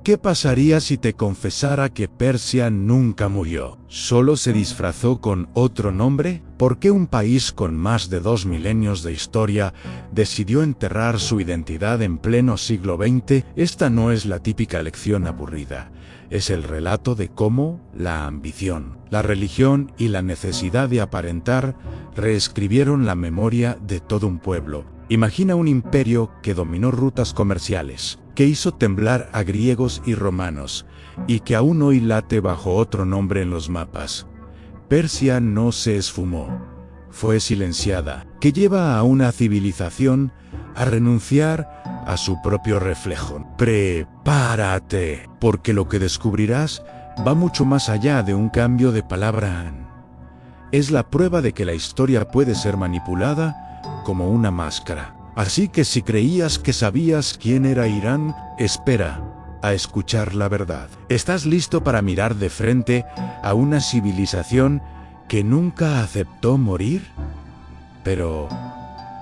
¿Qué pasaría si te confesara que Persia nunca murió? ¿Solo se disfrazó con otro nombre? ¿Por qué un país con más de 2 milenios de historia decidió enterrar su identidad en pleno siglo XX? Esta no es la típica lección aburrida. Es el relato de cómo la ambición, la religión y la necesidad de aparentar reescribieron la memoria de todo un pueblo. Imagina un imperio que dominó rutas comerciales, que hizo temblar a griegos y romanos, y que aún hoy late bajo otro nombre en los mapas. Persia no se esfumó, fue silenciada, que lleva a una civilización a renunciar a su propio reflejo. Prepárate, porque lo que descubrirás va mucho más allá de un cambio de palabra. Es la prueba de que la historia puede ser manipulada como una máscara. Así que si creías que sabías quién era Irán, espera a escuchar la verdad. ¿Estás listo para mirar de frente a una civilización que nunca aceptó morir? Pero,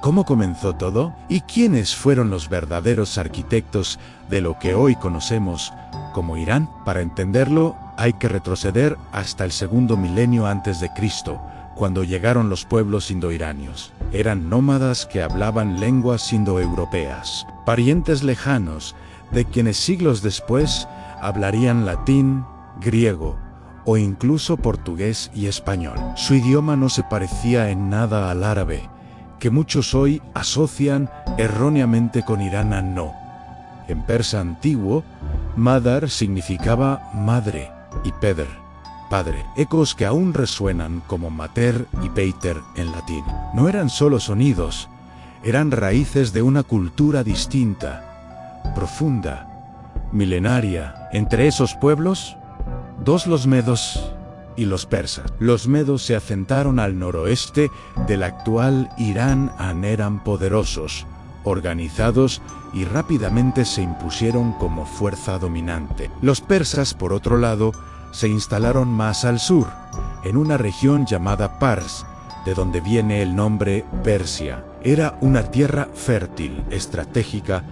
¿cómo comenzó todo? ¿Y quiénes fueron los verdaderos arquitectos de lo que hoy conocemos como Irán? Para entenderlo, hay que retroceder hasta el segundo milenio antes de Cristo, cuando llegaron los pueblos indoiranios. Eran nómadas que hablaban lenguas indoeuropeas, parientes lejanos de quienes siglos después hablarían latín, griego o incluso portugués y español. Su idioma no se parecía en nada al árabe, que muchos hoy asocian erróneamente con Irán. No. En persa antiguo, Madar significaba madre y Peder, padre, ecos que aún resuenan como mater y pater en latín. No eran solo sonidos, eran raíces de una cultura distinta, profunda, milenaria. Entre esos pueblos, los medos y los persas. Los medos se asentaron al noroeste del actual Irán. Eran poderosos, organizados y rápidamente se impusieron como fuerza dominante. Los persas, por otro lado, se instalaron más al sur, en una región llamada Pars, de donde viene el nombre Persia. Era una tierra fértil, estratégica,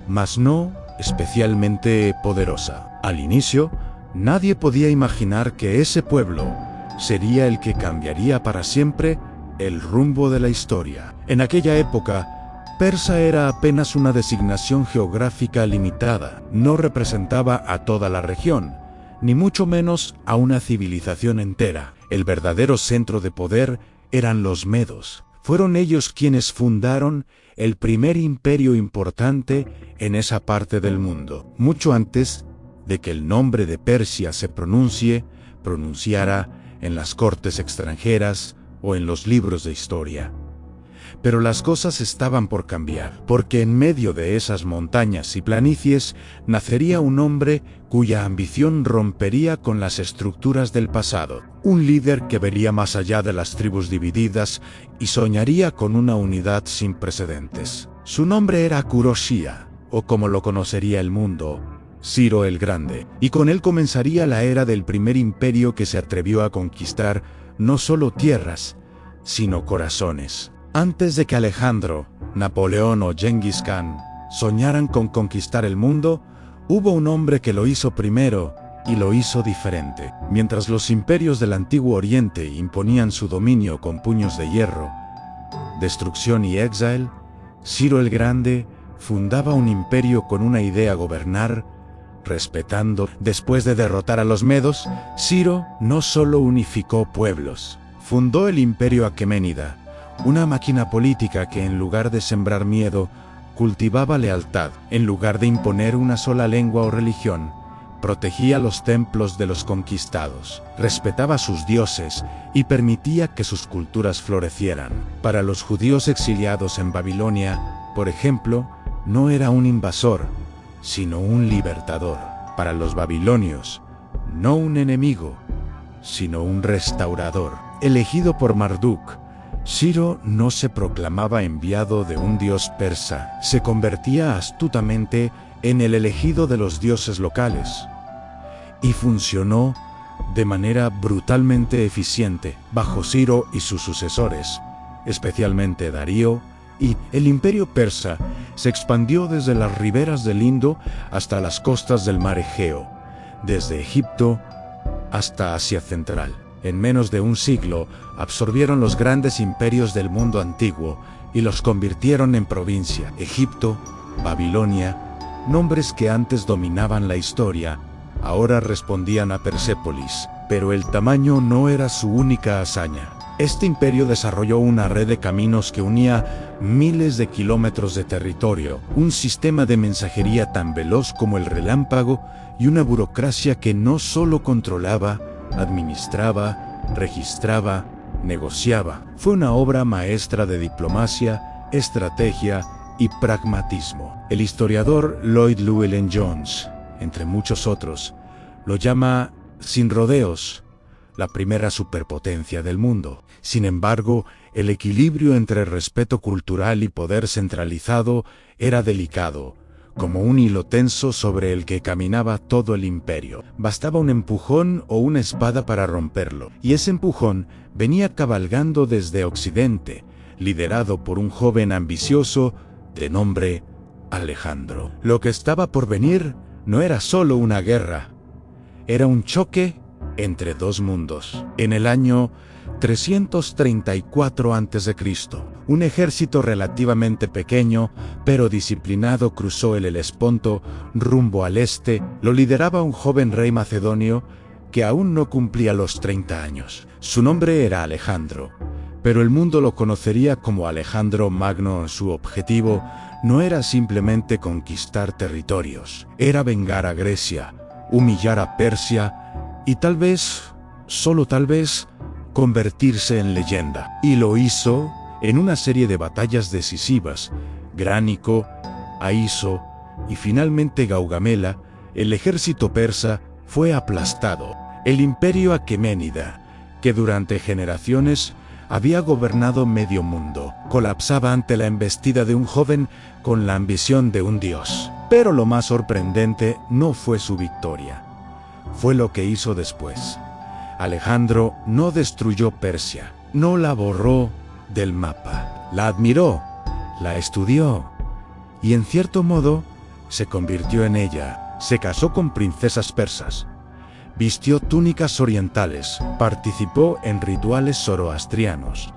mas no especialmente poderosa. Al inicio, nadie podía imaginar que ese pueblo sería el que cambiaría para siempre el rumbo de la historia. En aquella época, Persa era apenas una designación geográfica limitada, no representaba a toda la región, ni mucho menos a una civilización entera. El verdadero centro de poder eran los medos. Fueron ellos quienes fundaron el primer imperio importante en esa parte del mundo. Mucho antes de que el nombre de Persia se pronunciara en las cortes extranjeras o en los libros de historia. Pero las cosas estaban por cambiar, porque en medio de esas montañas y planicies nacería un hombre cuya ambición rompería con las estructuras del pasado. Un líder que vería más allá de las tribus divididas y soñaría con una unidad sin precedentes. Su nombre era Kuroshia, o como lo conocería el mundo, Ciro el Grande, y con él comenzaría la era del primer imperio que se atrevió a conquistar no solo tierras, sino corazones. Antes de que Alejandro, Napoleón o Genghis Khan soñaran con conquistar el mundo, hubo un hombre que lo hizo primero y lo hizo diferente. Mientras los imperios del Antiguo Oriente imponían su dominio con puños de hierro, destrucción y exilio, Ciro el Grande fundaba un imperio con una idea: gobernar respetando. Después de derrotar a los medos, Ciro no solo unificó pueblos, fundó el imperio aqueménida, una máquina política que en lugar de sembrar miedo, cultivaba lealtad. En lugar de imponer una sola lengua o religión, protegía los templos de los conquistados, respetaba a sus dioses y permitía que sus culturas florecieran. Para los judíos exiliados en Babilonia, por ejemplo, no era un invasor, sino un libertador. Para los babilonios, no un enemigo, sino un restaurador. Elegido por Marduk, Ciro no se proclamaba enviado de un dios persa, se convertía astutamente en el elegido de los dioses locales. Y funcionó de manera brutalmente eficiente bajo Ciro y sus sucesores, especialmente Darío, y el imperio persa Se expandió desde las riberas del Indo hasta las costas del mar Egeo, desde Egipto hasta Asia Central. En menos de un siglo, absorbieron los grandes imperios del mundo antiguo y los convirtieron en provincia. Egipto, Babilonia, nombres que antes dominaban la historia, ahora respondían a Persépolis. Pero el tamaño no era su única hazaña. Este imperio desarrolló una red de caminos que unía miles de kilómetros de territorio, un sistema de mensajería tan veloz como el relámpago y una burocracia que no solo controlaba, administraba, registraba, negociaba. Fue una obra maestra de diplomacia, estrategia y pragmatismo. El historiador Lloyd Llewellyn Jones, entre muchos otros, lo llama, sin rodeos, la primera superpotencia del mundo. Sin embargo, el equilibrio entre respeto cultural y poder centralizado era delicado, como un hilo tenso sobre el que caminaba todo el imperio. Bastaba un empujón o una espada para romperlo, y ese empujón venía cabalgando desde Occidente, liderado por un joven ambicioso de nombre Alejandro. Lo que estaba por venir no era solo una guerra, era un choque entre dos mundos. En el año 334 a.C., un ejército relativamente pequeño, pero disciplinado, cruzó el Helesponto rumbo al este. Lo lideraba un joven rey macedonio que aún no cumplía los 30 años. Su nombre era Alejandro, pero el mundo lo conocería como Alejandro Magno. Su objetivo no era simplemente conquistar territorios, era vengar a Grecia, humillar a Persia y tal vez, solo tal vez, convertirse en leyenda. Y lo hizo en una serie de batallas decisivas: Gránico, Aiso y finalmente Gaugamela. El ejército persa fue aplastado. El imperio aqueménida, que durante generaciones había gobernado medio mundo, colapsaba ante la embestida de un joven con la ambición de un dios. Pero lo más sorprendente no fue su victoria, fue lo que hizo después. Alejandro no destruyó Persia, no la borró del mapa, la admiró, la estudió y en cierto modo se convirtió en ella. Se casó con princesas persas, vistió túnicas orientales, participó en rituales zoroastrianos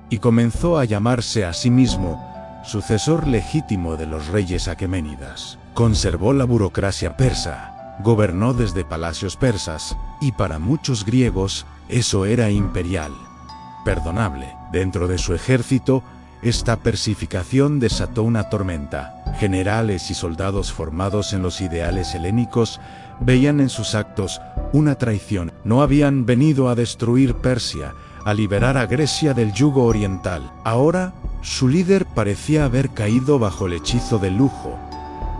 y comenzó a llamarse a sí mismo sucesor legítimo de los reyes aqueménidas. Conservó la burocracia persa, gobernó desde palacios persas y para muchos griegos eso era imperial, perdonable. Dentro de su ejército, esta persificación desató una tormenta. Generales y soldados formados en los ideales helénicos veían en sus actos una traición. No habían venido a destruir Persia, a liberar a Grecia del yugo oriental. Ahora, su líder parecía haber caído bajo el hechizo del lujo,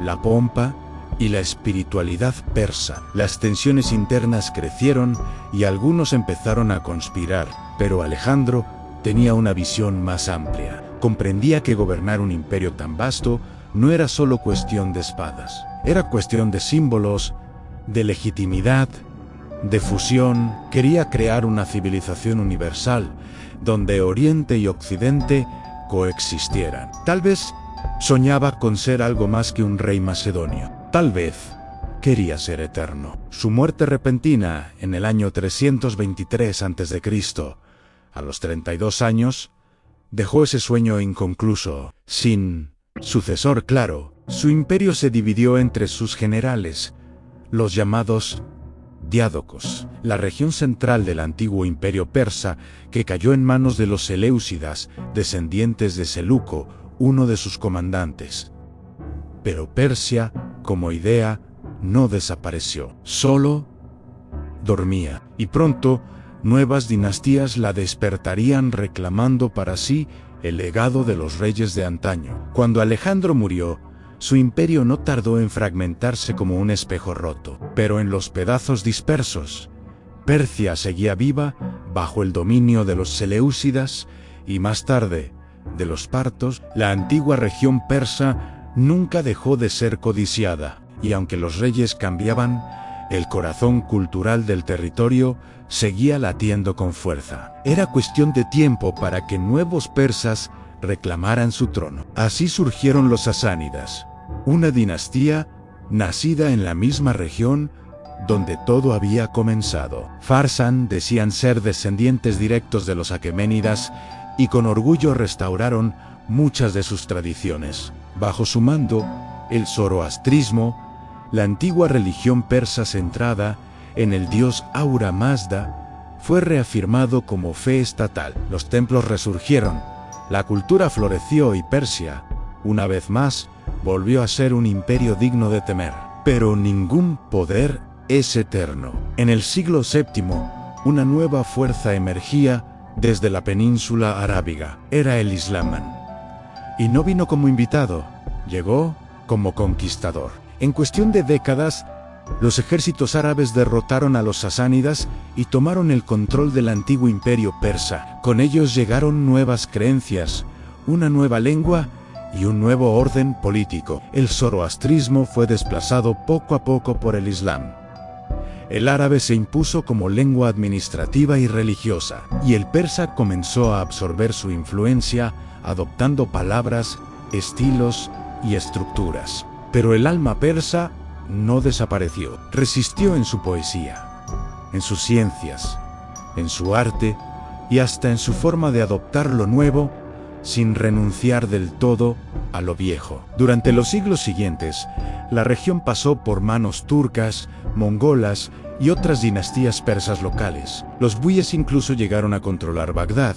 la pompa y la espiritualidad persa. Las tensiones internas crecieron y algunos empezaron a conspirar, pero Alejandro tenía una visión más amplia. Comprendía que gobernar un imperio tan vasto no era solo cuestión de espadas, era cuestión de símbolos, de legitimidad, de fusión. Quería crear una civilización universal, donde Oriente y Occidente coexistieran. Tal vez soñaba con ser algo más que un rey macedonio. Tal vez quería ser eterno. Su muerte repentina en el año 323 a.C., a los 32 años, dejó ese sueño inconcluso. Sin sucesor claro, su imperio se dividió entre sus generales, los llamados diádocos, la región central del antiguo imperio persa, que cayó en manos de los seleucidas, descendientes de Seleuco, uno de sus comandantes. Pero Persia, como idea, no desapareció, solo dormía, y pronto nuevas dinastías la despertarían reclamando para sí el legado de los reyes de antaño. Cuando Alejandro murió, su imperio no tardó en fragmentarse como un espejo roto, pero en los pedazos dispersos, Persia seguía viva bajo el dominio de los seleucidas y más tarde de los partos. La antigua región persa nunca dejó de ser codiciada, y aunque los reyes cambiaban, el corazón cultural del territorio seguía latiendo con fuerza. Era cuestión de tiempo para que nuevos persas reclamaran su trono. Así surgieron los sasánidas, una dinastía nacida en la misma región donde todo había comenzado. Farsan decían ser descendientes directos de los aqueménidas y con orgullo restauraron muchas de sus tradiciones. Bajo su mando, el zoroastrismo, la antigua religión persa centrada en el dios Ahura Mazda, fue reafirmado como fe estatal. Los templos resurgieron, la cultura floreció y Persia, una vez más, volvió a ser un imperio digno de temer. Pero ningún poder es eterno. En el siglo VII, una nueva fuerza emergía desde la península arábiga. Era el Islam. Y no vino como invitado, llegó como conquistador. En cuestión de décadas, los ejércitos árabes derrotaron a los sasánidas y tomaron el control del antiguo imperio persa. Con ellos llegaron nuevas creencias, una nueva lengua y un nuevo orden político. El zoroastrismo fue desplazado poco a poco por el Islam. El árabe se impuso como lengua administrativa y religiosa, y el persa comenzó a absorber su influencia, adoptando palabras, estilos y estructuras. Pero el alma persa no desapareció. Resistió en su poesía, en sus ciencias, en su arte y hasta en su forma de adoptar lo nuevo sin renunciar del todo a lo viejo. Durante los siglos siguientes, la región pasó por manos turcas, mongolas y otras dinastías persas locales. Los buyes incluso llegaron a controlar Bagdad,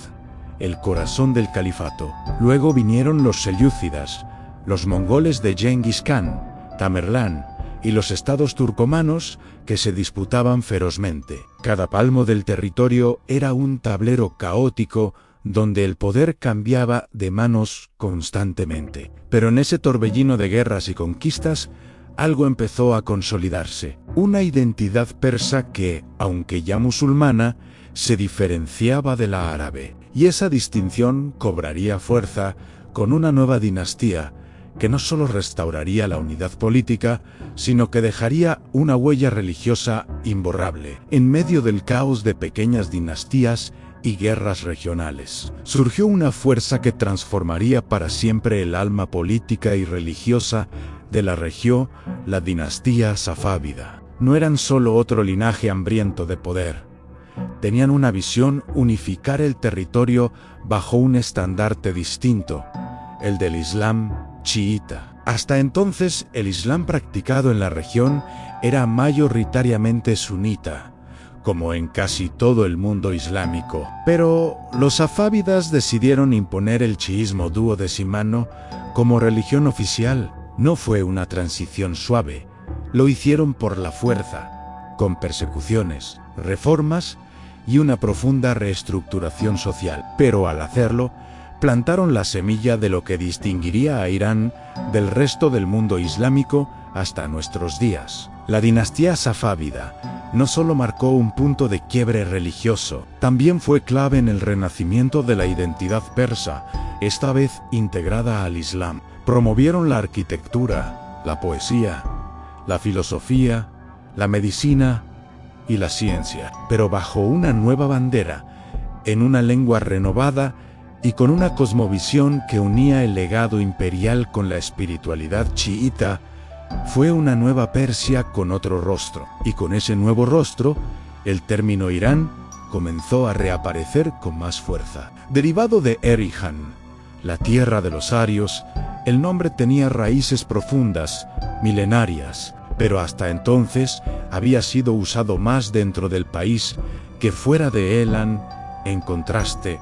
el corazón del califato. Luego vinieron los selyúcidas, los mongoles de Genghis Khan, Tamerlán y los estados turcomanos que se disputaban ferozmente. Cada palmo del territorio era un tablero caótico donde el poder cambiaba de manos constantemente. Pero en ese torbellino de guerras y conquistas, algo empezó a consolidarse. Una identidad persa que, aunque ya musulmana, se diferenciaba de la árabe. Y esa distinción cobraría fuerza con una nueva dinastía que no solo restauraría la unidad política, sino que dejaría una huella religiosa imborrable. En medio del caos de pequeñas dinastías y guerras regionales, surgió una fuerza que transformaría para siempre el alma política y religiosa de la región, la dinastía safávida. No eran solo otro linaje hambriento de poder. Tenían una visión: unificar el territorio bajo un estandarte distinto, el del Islam chiita. Hasta entonces, el Islam practicado en la región era mayoritariamente sunita, como en casi todo el mundo islámico. Pero los safávidas decidieron imponer el chiismo duodecimano como religión oficial. No fue una transición suave, lo hicieron por la fuerza, con persecuciones, reformas y una profunda reestructuración social. Pero al hacerlo, plantaron la semilla de lo que distinguiría a Irán del resto del mundo islámico hasta nuestros días. La dinastía safávida no solo marcó un punto de quiebre religioso, también fue clave en el renacimiento de la identidad persa, esta vez integrada al Islam. Promovieron la arquitectura, la poesía, la filosofía, la medicina y la ciencia, pero bajo una nueva bandera, en una lengua renovada y con una cosmovisión que unía el legado imperial con la espiritualidad chiita. Fue una nueva Persia con otro rostro, y con ese nuevo rostro, el término Irán comenzó a reaparecer con más fuerza. Derivado de Erihan, la tierra de los arios, el nombre tenía raíces profundas, milenarias, pero hasta entonces había sido usado más dentro del país que fuera de Elan. En contraste,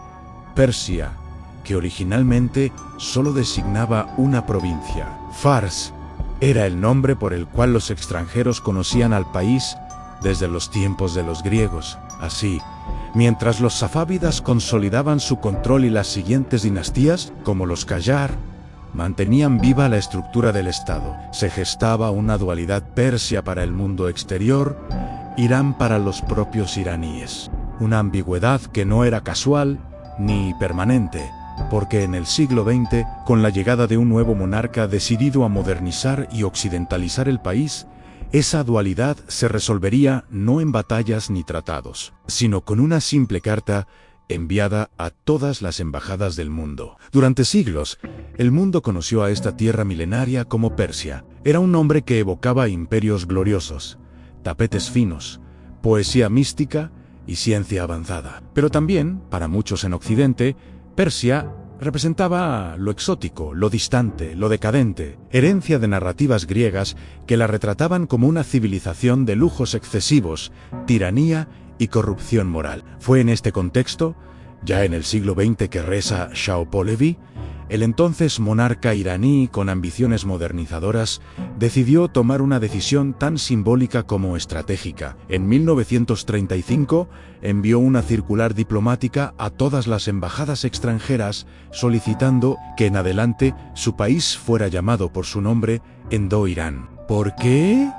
Persia, que originalmente solo designaba una provincia. Fars era el nombre por el cual los extranjeros conocían al país desde los tiempos de los griegos. Así, mientras los safávidas consolidaban su control y las siguientes dinastías, como los Qajar, mantenían viva la estructura del Estado, se gestaba una dualidad: Persia para el mundo exterior, Irán para los propios iraníes. Una ambigüedad que no era casual ni permanente, porque en el siglo XX, con la llegada de un nuevo monarca decidido a modernizar y occidentalizar el país, esa dualidad se resolvería no en batallas ni tratados, sino con una simple carta enviada a todas las embajadas del mundo. Durante siglos, el mundo conoció a esta tierra milenaria como Persia. Era un nombre que evocaba imperios gloriosos, tapetes finos, poesía mística y ciencia avanzada. Pero también, para muchos en Occidente, Persia representaba lo exótico, lo distante, lo decadente, herencia de narrativas griegas que la retrataban como una civilización de lujos excesivos, tiranía y corrupción moral. Fue en este contexto, ya en el siglo XX, que Reza Shah Pahlavi, el entonces monarca iraní con ambiciones modernizadoras, decidió tomar una decisión tan simbólica como estratégica. En 1935 envió una circular diplomática a todas las embajadas extranjeras solicitando que en adelante su país fuera llamado por su nombre Indo-Irán. ¿Por qué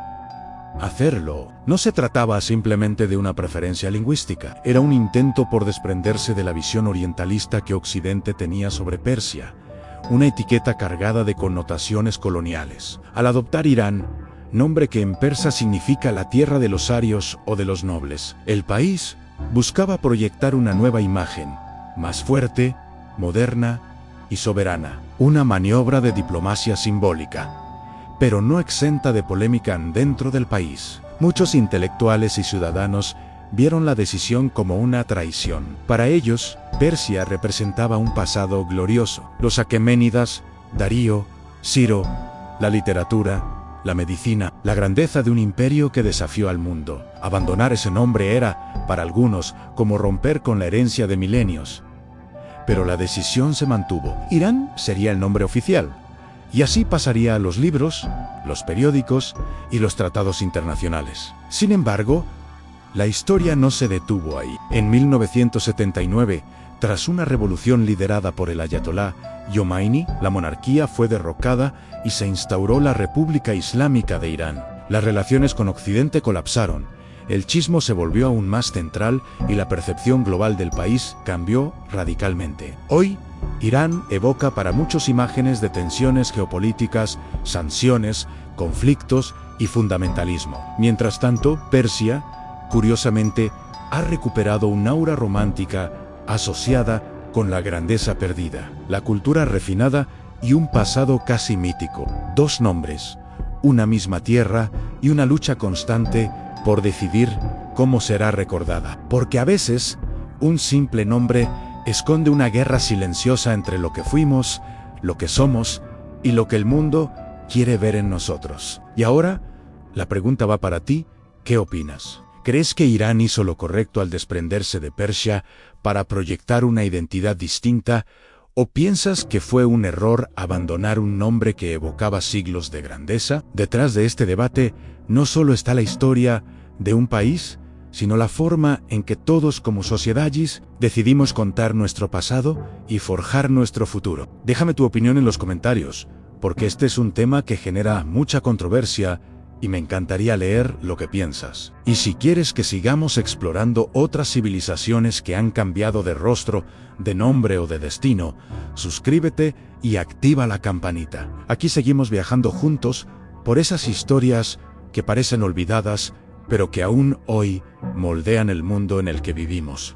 hacerlo? No se trataba simplemente de una preferencia lingüística, era un intento por desprenderse de la visión orientalista que Occidente tenía sobre Persia, una etiqueta cargada de connotaciones coloniales. Al adoptar Irán, nombre que en persa significa la tierra de los arios o de los nobles, el país buscaba proyectar una nueva imagen, más fuerte, moderna y soberana, una maniobra de diplomacia simbólica, pero no exenta de polémica dentro del país. Muchos intelectuales y ciudadanos vieron la decisión como una traición. Para ellos, Persia representaba un pasado glorioso. Los aqueménidas, Darío, Ciro, la literatura, la medicina, la grandeza de un imperio que desafió al mundo. Abandonar ese nombre era, para algunos, como romper con la herencia de milenios. Pero la decisión se mantuvo. Irán sería el nombre oficial, y así pasaría a los libros, los periódicos y los tratados internacionales. Sin embargo, la historia no se detuvo ahí. En 1979, tras una revolución liderada por el ayatolá Khomeini, la monarquía fue derrocada y se instauró la República Islámica de Irán. Las relaciones con Occidente colapsaron, el chiismo se volvió aún más central y la percepción global del país cambió radicalmente. Hoy, Irán evoca para muchos imágenes de tensiones geopolíticas, sanciones, conflictos y fundamentalismo. Mientras tanto, Persia, curiosamente, ha recuperado un aura romántica asociada con la grandeza perdida, la cultura refinada y un pasado casi mítico. Dos nombres, una misma tierra y una lucha constante por decidir cómo será recordada. Porque a veces, un simple nombre esconde una guerra silenciosa entre lo que fuimos, lo que somos y lo que el mundo quiere ver en nosotros. Y ahora, la pregunta va para ti, ¿qué opinas? ¿Crees que Irán hizo lo correcto al desprenderse de Persia para proyectar una identidad distinta? ¿O piensas que fue un error abandonar un nombre que evocaba siglos de grandeza? Detrás de este debate no solo está la historia de un país, sino la forma en que todos como sociedades decidimos contar nuestro pasado y forjar nuestro futuro. Déjame tu opinión en los comentarios, porque este es un tema que genera mucha controversia y me encantaría leer lo que piensas. Y si quieres que sigamos explorando otras civilizaciones que han cambiado de rostro, de nombre o de destino, suscríbete y activa la campanita. Aquí seguimos viajando juntos por esas historias que parecen olvidadas, pero que aún hoy moldean el mundo en el que vivimos.